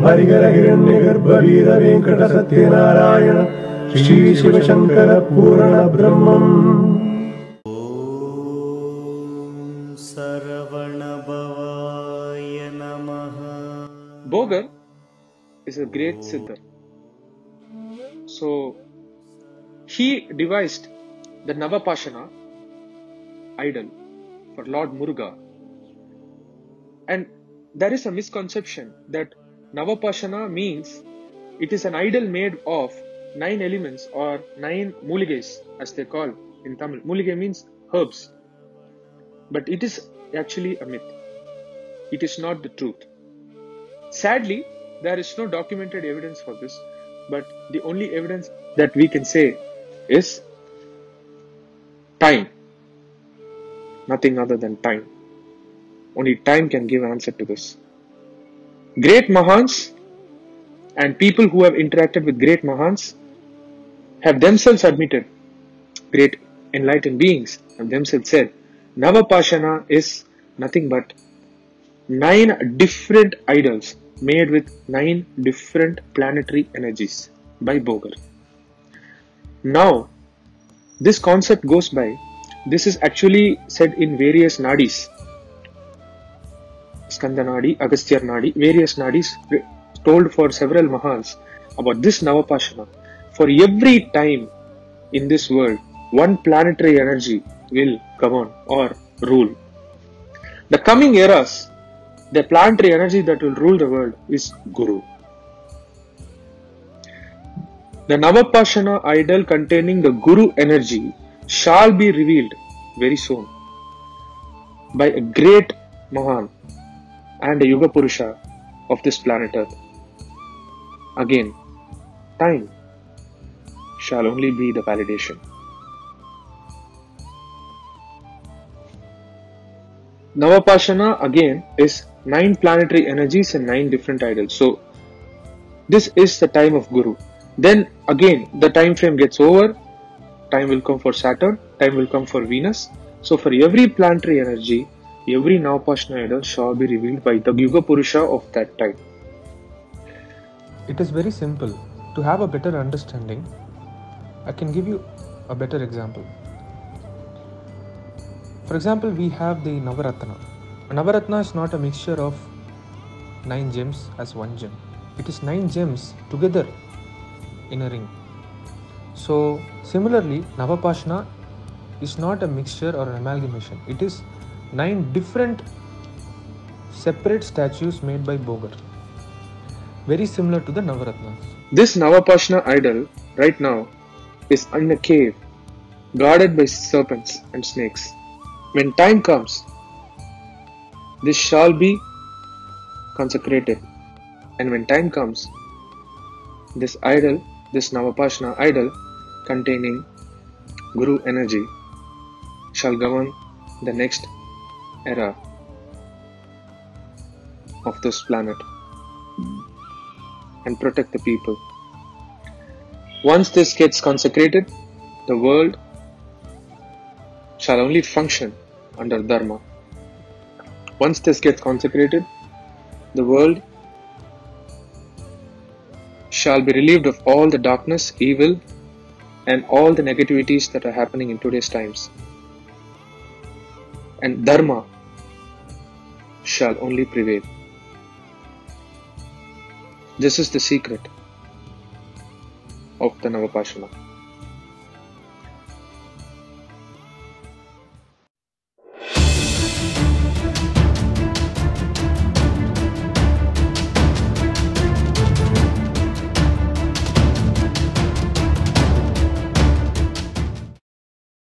हरिहर हिरण्यगर्भ वीर वेंकट सत्यनारायण श्री शिव शंकर पूर्ण ब्रह्मम्। सरवणभवाय नमः। Bogar is a great siddha. So he devised the Navapashana idol for Lord Muruga. And there is a misconception that Navapashana means it is an idol made of 9 elements or 9 muligas as they call in Tamil. Muligai means herbs. But it is actually a myth. It is not the truth. Sadly, there is no documented evidence for this, but the only evidence that we can say is time. Nothing other than time. Only time can give answer to this. Great Mahans and people who have interacted with great Mahans have themselves admitted, great enlightened beings have themselves said, Navapashana is nothing but 9 different idols made with 9 different planetary energies by Bogar. Now, this concept goes by, this is actually said in various nadis, Skanda Nadi, Agastya Nadi, various nadis told for several Mahans about this Navapashana. For every time in this world, one planetary energy will govern or rule. The coming eras, the planetary energy that will rule the world is Guru. The Navapashana idol containing the Guru energy shall be revealed very soon by a great Mahan and a Yuga Purusha of this planet Earth. Again, time shall only be the validation. Navapashana again is 9 planetary energies and 9 different idols. So this is the time of Guru. Then again the time frame gets over. Time will come for Saturn. Time will come for Venus. So for every planetary energy, every Navapashana idol shall be revealed by the Yuga Purusha of that time. It is very simple. To have a better understanding, I can give you a better example. For example, we have the Navaratna. A Navaratna is not a mixture of 9 gems as one gem. It is 9 gems together in a ring. So similarly, Navapashana is not a mixture or an amalgamation. It is 9 different separate statues made by Bogar. Very similar to the Navaratnas. This Navapashana idol right now is in a cave guarded by serpents and snakes. When time comes, this shall be consecrated. And when time comes, this idol, this Navapashana idol containing Guru energy shall govern the next era of this planet and protect the people. Once this gets consecrated, the world shall only function under Dharma. Once this gets consecrated, the world shall be relieved of all the darkness, evil, and all the negativities that are happening in today's times. And Dharma shall only prevail. This is the secret of the Navapashana.